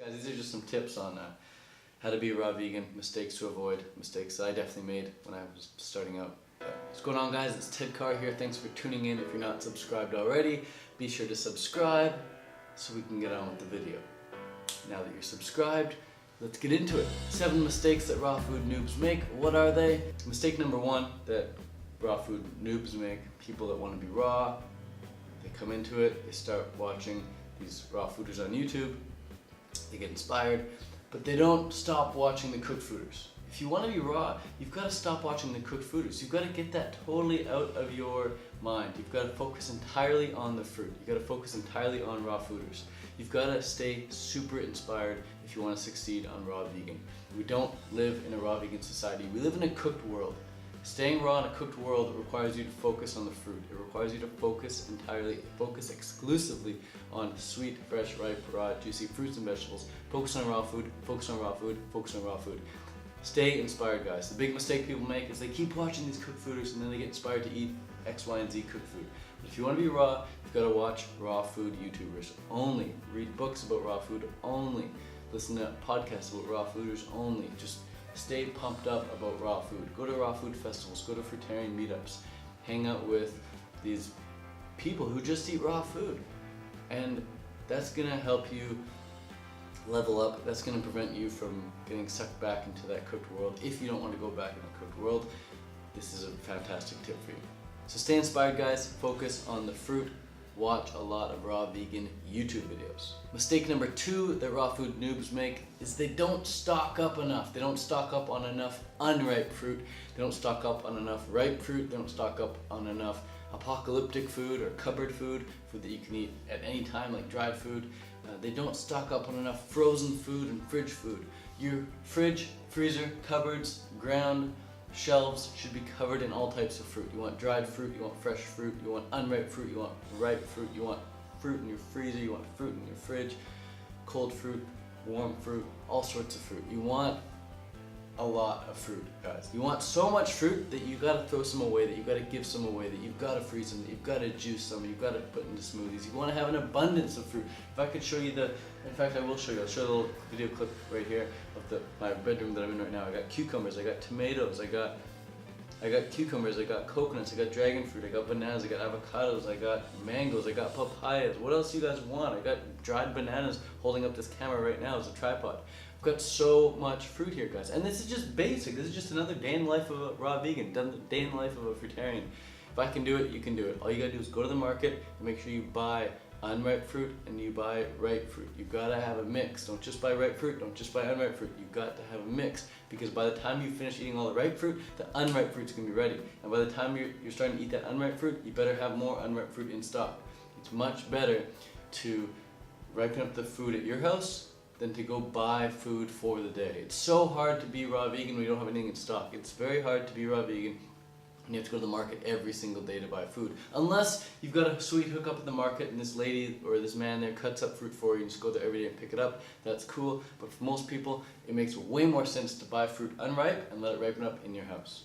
Guys, these are just some tips on how to be a raw vegan, mistakes to avoid, mistakes that I definitely made when I was starting out. What's going on, guys? It's Ted Carr here. Thanks for tuning in. If you're not subscribed already, be sure to subscribe so we can get on with the video. Now that you're subscribed, let's get into it. 7 mistakes that raw food noobs make. What are they? Mistake number 1 that raw food noobs make, people that want to be raw, they come into it, they start watching these raw fooders on YouTube, they get inspired, but they don't stop watching the cooked fooders. If you want to be raw, you've got to stop watching the cooked fooders. You've got to get that totally out of your mind. You've got to focus entirely on the fruit. You've got to focus entirely on raw fooders. You've got to stay super inspired if you want to succeed on raw vegan. We don't live in a raw vegan society. We live in a cooked world. Staying raw in a cooked world requires you to focus on the fruit. It requires you to focus exclusively on sweet, fresh, ripe, raw, juicy fruits and vegetables. Focus on raw food, focus on raw food, focus on raw food. Stay inspired, guys. The big mistake people make is they keep watching these cooked fooders and then they get inspired to eat X, Y, and Z cooked food. But if you want to be raw, you've got to watch raw food YouTubers only. Read books about raw food only. Listen to podcasts about raw fooders only. Just stay pumped up about raw food. Go to raw food festivals, go to fruitarian meetups, hang out with these people who just eat raw food. And that's gonna help you level up. That's gonna prevent you from getting sucked back into that cooked world. If you don't want to go back in the cooked world, this is a fantastic tip for you. So stay inspired, guys. Focus on the fruit. Watch a lot of raw vegan YouTube videos. Mistake number 2 that raw food noobs make is they don't stock up enough. They don't stock up on enough unripe fruit. They don't stock up on enough ripe fruit. They don't stock up on enough apocalyptic food or cupboard food that you can eat at any time, like dried food. They don't stock up on enough frozen food and fridge food. Your fridge, freezer, cupboards, ground, shelves should be covered in all types of fruit. You want dried fruit, you want fresh fruit, you want unripe fruit, you want ripe fruit, you want fruit in your freezer, you want fruit in your fridge, cold fruit, warm fruit, all sorts of fruit. You want a lot of fruit, guys. You want so much fruit that you gotta throw some away, that you gotta give some away, that you've gotta freeze them, that you've gotta juice some, you've gotta put into smoothies. You wanna have an abundance of fruit. If I could show you in fact I will show you, I'll show a little video clip right here of my bedroom that I'm in right now. I got cucumbers, I got tomatoes, I got cucumbers, I got coconuts, I got dragon fruit, I got bananas, I got avocados, I got mangoes, I got papayas. What else do you guys want? I got dried bananas holding up this camera right now as a tripod. I've got so much fruit here, guys. And this is just basic. This is just another day in the life of a raw vegan, day in the life of a fruitarian. If I can do it, you can do it. All you gotta do is go to the market and make sure you buy unripe fruit and you buy ripe fruit. You've gotta have a mix. Don't just buy ripe fruit, don't just buy unripe fruit. You've got to have a mix, because by the time you finish eating all the ripe fruit, the unripe fruit's gonna be ready. And by the time you're starting to eat that unripe fruit, you better have more unripe fruit in stock. It's much better to ripen up the food at your house than to go buy food for the day. It's so hard to be raw vegan when you don't have anything in stock. It's very hard to be raw vegan and you have to go to the market every single day to buy food. Unless you've got a sweet hookup at the market and this lady or this man there cuts up fruit for you and just go there every day and pick it up. That's cool, but for most people, it makes way more sense to buy fruit unripe and let it ripen up in your house.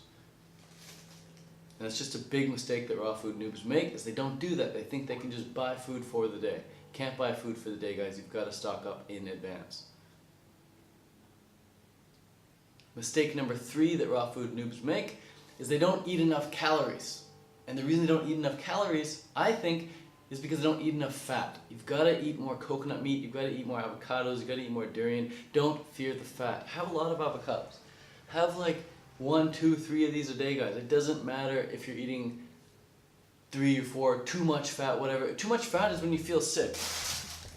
And it's just a big mistake that raw food noobs make, is they don't do that. They think they can just buy food for the day. Can't buy food for the day, guys. You've got to stock up in advance. Mistake number 3 that raw food noobs make is they don't eat enough calories. And the reason they don't eat enough calories, I think, is because they don't eat enough fat. You've got to eat more coconut meat, you've got to eat more avocados, you've got to eat more durian. Don't fear the fat. Have a lot of avocados. Have like 1, 2, 3 of these a day, guys. It doesn't matter if you're eating 3 or 4, too much fat, whatever. Too much fat is when you feel sick.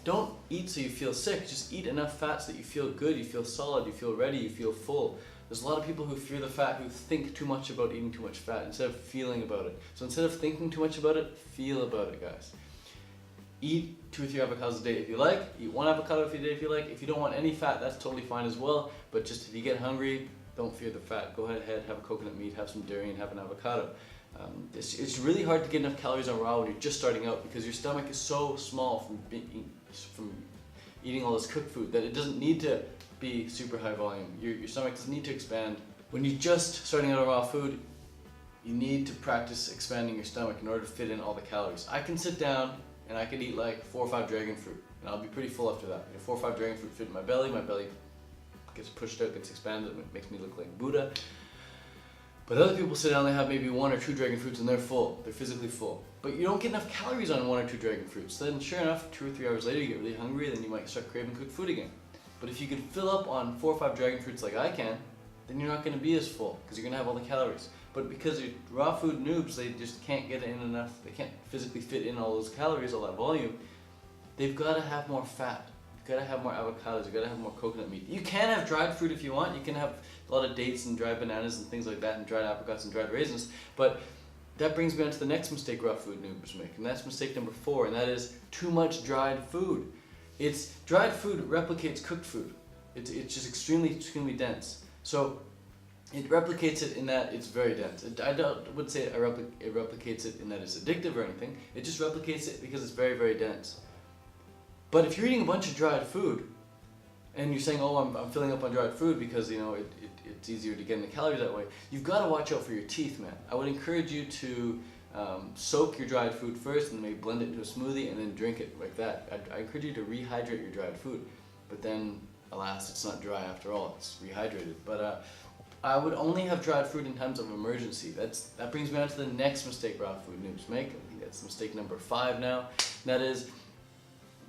Don't eat so you feel sick. Just eat enough fat so that you feel good, you feel solid, you feel ready, you feel full. There's a lot of people who fear the fat, who think too much about eating too much fat instead of feeling about it. So instead of thinking too much about it, feel about it, guys. Eat 2 or 3 avocados a day if you like. Eat 1 avocado a day if you like. If you don't want any fat, that's totally fine as well. But just if you get hungry, don't fear the fat. Go ahead, have a coconut meat, have some durian, have an avocado. It's really hard to get enough calories on raw when you're just starting out, because your stomach is so small from eating all this cooked food that it doesn't need to be super high volume. Your stomach doesn't need to expand. When you're just starting out on raw food, you need to practice expanding your stomach in order to fit in all the calories. I can sit down and I can eat like 4 or 5 dragon fruit and I'll be pretty full after that. 4 or 5 dragon fruit fit in my belly gets pushed out, gets expanded, it makes me look like Buddha. But other people sit down, they have maybe 1 or 2 dragon fruits and they're full, they're physically full. But you don't get enough calories on 1 or 2 dragon fruits. Then sure enough, 2 or 3 hours later you get really hungry, then you might start craving cooked food again. But if you can fill up on 4 or 5 dragon fruits like I can, then you're not going to be as full because you're going to have all the calories. But because you're raw food noobs, they just can't get in enough, they can't physically fit in all those calories, all that volume. They've got to have more fat. You've got to have more avocados, you've got to have more coconut meat. You can have dried fruit if you want. You can have a lot of dates and dried bananas and things like that, and dried apricots and dried raisins. But that brings me on to the next mistake raw food noobs make, and that's mistake number 4, and that is too much dried food. Dried food replicates cooked food. It's just extremely dense. So it replicates it in that it's very dense. I would say it replicates it in that it's addictive or anything. It just replicates it because it's very dense. But if you're eating a bunch of dried food, and you're saying, oh, I'm filling up on dried food because it's easier to get in the calories that way, you've got to watch out for your teeth, man. I would encourage you to soak your dried food first and maybe blend it into a smoothie and then drink it like that. I encourage you to rehydrate your dried food. But then, alas, it's not dry after all, it's rehydrated. But I would only have dried fruit in times of emergency. That brings me on to the next mistake raw food noobs make. I think that's mistake number 5 now. That is,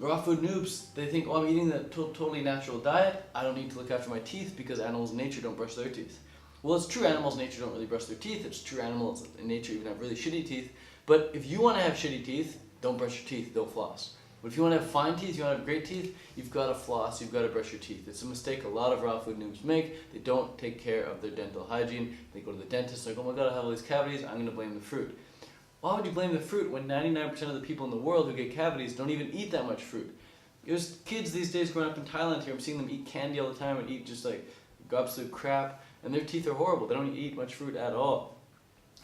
raw food noobs, they think, oh, I'm eating a totally natural diet, I don't need to look after my teeth because animals in nature don't brush their teeth. Well, it's true animals in nature don't really brush their teeth, it's true animals in nature even have really shitty teeth, but if you want to have shitty teeth, don't brush your teeth, don't floss. But if you want to have fine teeth, you want to have great teeth, you've got to floss, you've got to brush your teeth. It's a mistake a lot of raw food noobs make. They don't take care of their dental hygiene. They go to the dentist, like, oh my god, I have all these cavities, I'm going to blame the fruit. Why would you blame the fruit when 99% of the people in the world who get cavities don't even eat that much fruit? There's kids these days growing up in Thailand here, I'm seeing them eat candy all the time and eat just like absolute crap, and their teeth are horrible. They don't eat much fruit at all.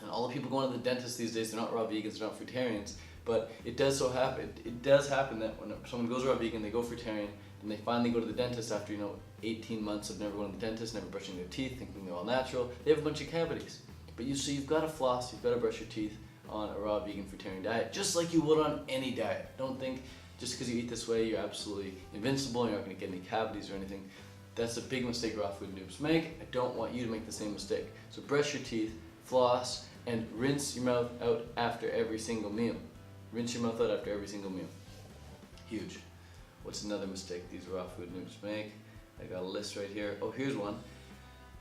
And all the people going to the dentist these days, they're not raw vegans, they're not fruitarians, but it does happen that when someone goes raw vegan, they go fruitarian, and they finally go to the dentist after 18 months of never going to the dentist, never brushing their teeth, thinking they're all natural. They have a bunch of cavities. But you've got to floss, you've got to brush your teeth on a raw vegan fruitarian diet, just like you would on any diet. Don't think just because you eat this way you're absolutely invincible and you're not going to get any cavities or anything. That's a big mistake raw food noobs make. I don't want you to make the same mistake. So brush your teeth, floss, and rinse your mouth out after every single meal. Rinse your mouth out after every single meal. Huge. What's another mistake these raw food noobs make? I got a list right here. Oh, here's one.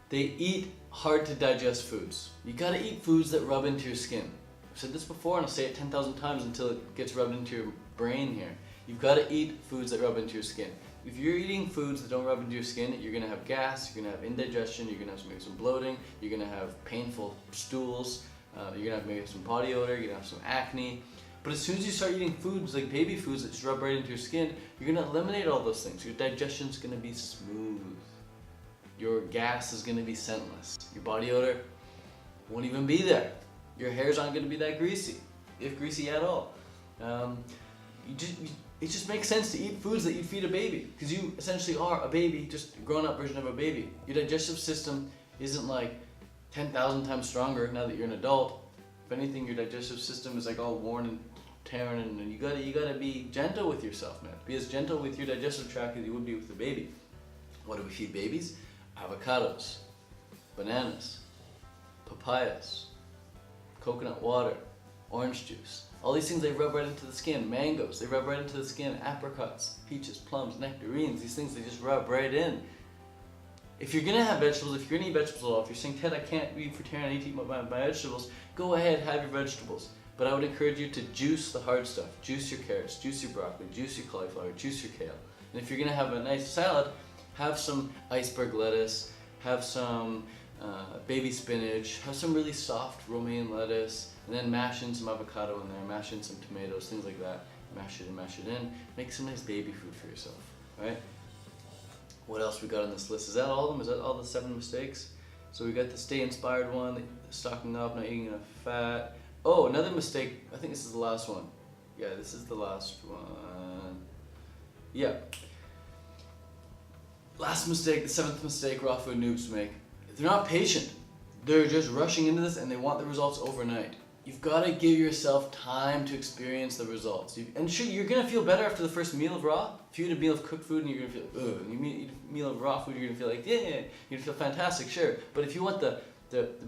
They eat hard to digest foods. You gotta eat foods that rub into your skin. I've said this before and I'll say it 10,000 times until it gets rubbed into your brain here. You've gotta eat foods that rub into your skin. If you're eating foods that don't rub into your skin, you're gonna have gas, you're gonna have indigestion, you're gonna have maybe some bloating, you're gonna have painful stools, you're gonna have maybe some body odor, you're gonna have some acne. But as soon as you start eating foods like baby foods that just rub right into your skin, you're gonna eliminate all those things. Your digestion's gonna be smooth. Your gas is gonna be scentless. Your body odor won't even be there. Your hair's not gonna be that greasy, if greasy at all. It just makes sense to eat foods that you feed a baby, because you essentially are a baby, just a grown-up version of a baby. Your digestive system isn't like 10,000 times stronger now that you're an adult. If anything, your digestive system is like all worn and tearing, and you gotta be gentle with yourself, man. Be as gentle with your digestive tract as you would be with the baby. What do we feed babies? Avocados, bananas, papayas, coconut water, orange juice. All these things, they rub right into the skin. Mangoes, they rub right into the skin. Apricots, peaches, plums, nectarines, these things, they just rub right in. If you're gonna have vegetables, if you're gonna eat vegetables at all, if you're saying, Ted, I can't eat fruitarian, I need to eat my vegetables, go ahead, have your vegetables. But I would encourage you to juice the hard stuff. Juice your carrots, juice your broccoli, juice your cauliflower, juice your kale. And if you're gonna have a nice salad, have some iceberg lettuce, have some baby spinach, have some really soft romaine lettuce, and then mash in some avocado in there, mash in some tomatoes, things like that. Mash it in. Make some nice baby food for yourself, right? What else we got on this list? Is that all of them? Is that all the 7 mistakes? So we got the stay inspired one, the stocking up, not eating enough fat. Oh, another mistake, I think this is the last one. Yeah, this is the last one. Yeah. Last mistake, the 7th mistake raw food noobs make. They're not patient. They're just rushing into this and they want the results overnight. you've got to give yourself time to experience the results. And sure, you're going to feel better after the first meal of raw. If you eat a meal of cooked food and you're going to feel, ugh, and you eat a meal of raw food, you're going to feel like, yeah, you're going to feel fantastic, sure. But if you want the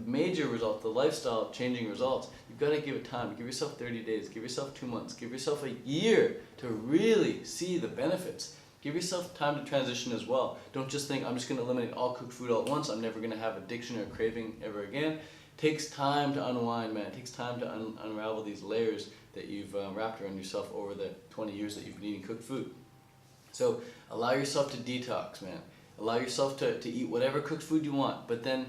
major result, the lifestyle changing results, you've got to give it time. Give yourself 30 days, give yourself 2 months, give yourself a year to really see the benefits. Give yourself time to transition as well. Don't just think, I'm just going to eliminate all cooked food all at once, I'm never going to have addiction or craving ever again. It takes time to unwind, man. It takes time to unravel these layers that you've wrapped around yourself over the 20 years that you've been eating cooked food. So allow yourself to detox, man. Allow yourself to eat whatever cooked food you want, but then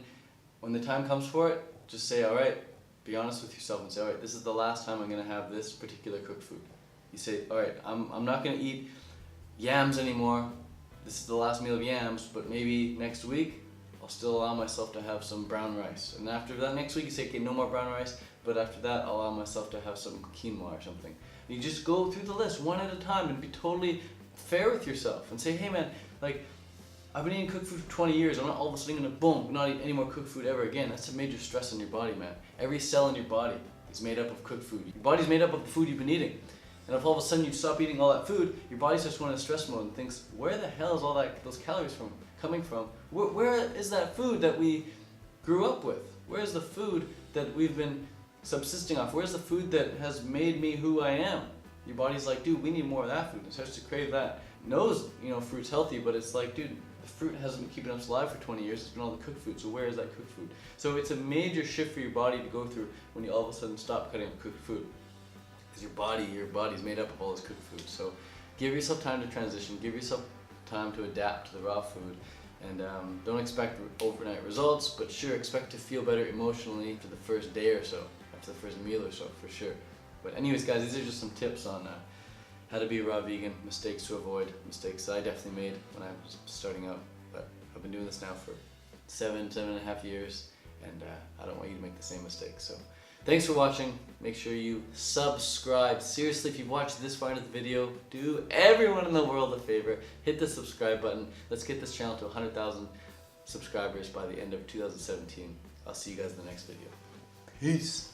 when the time comes for it, just say, all right, be honest with yourself and say, all right, this is the last time I'm going to have this particular cooked food. You say, all right, I'm not going to eat yams anymore. This is the last meal of yams, but maybe next week I'll still allow myself to have some brown rice. And after that, next week you say, okay, no more brown rice, but after that I'll allow myself to have some quinoa or something. And you just go through the list one at a time and be totally fair with yourself and say, hey man, like, I've been eating cooked food for 20 years, I'm not all of a sudden going to, boom, not eat any more cooked food ever again. That's a major stress on your body, man. Every cell in your body is made up of cooked food. Your body's made up of the food you've been eating. And if all of a sudden you stop eating all that food, your body starts going into stress mode and thinks, where the hell is all those calories coming from? Where is that food that we grew up with? Where is the food that we've been subsisting off? Where's the food that has made me who I am? Your body's like, dude, we need more of that food. It starts to crave that. It knows, fruit's healthy, but it's like, dude, the fruit hasn't been keeping us alive for 20 years. It's been all the cooked food. So where is that cooked food? So it's a major shift for your body to go through when you all of a sudden stop cutting up cooked food. Because your body's made up of all this cooked food. So give yourself time to transition. Give yourself time to adapt to the raw food. And don't expect overnight results, but sure, expect to feel better emotionally for the first day or so, after the first meal or so, for sure. But anyways, guys, these are just some tips on how to be a raw vegan, mistakes to avoid, mistakes that I definitely made when I was starting out. But I've been doing this now for 7.5 years, and I don't want you to make the same mistakes. So thanks for watching. Make sure you subscribe. Seriously, if you've watched this far into the video, do everyone in the world a favor. Hit the subscribe button. Let's get this channel to 100,000 subscribers by the end of 2017. I'll see you guys in the next video. Peace.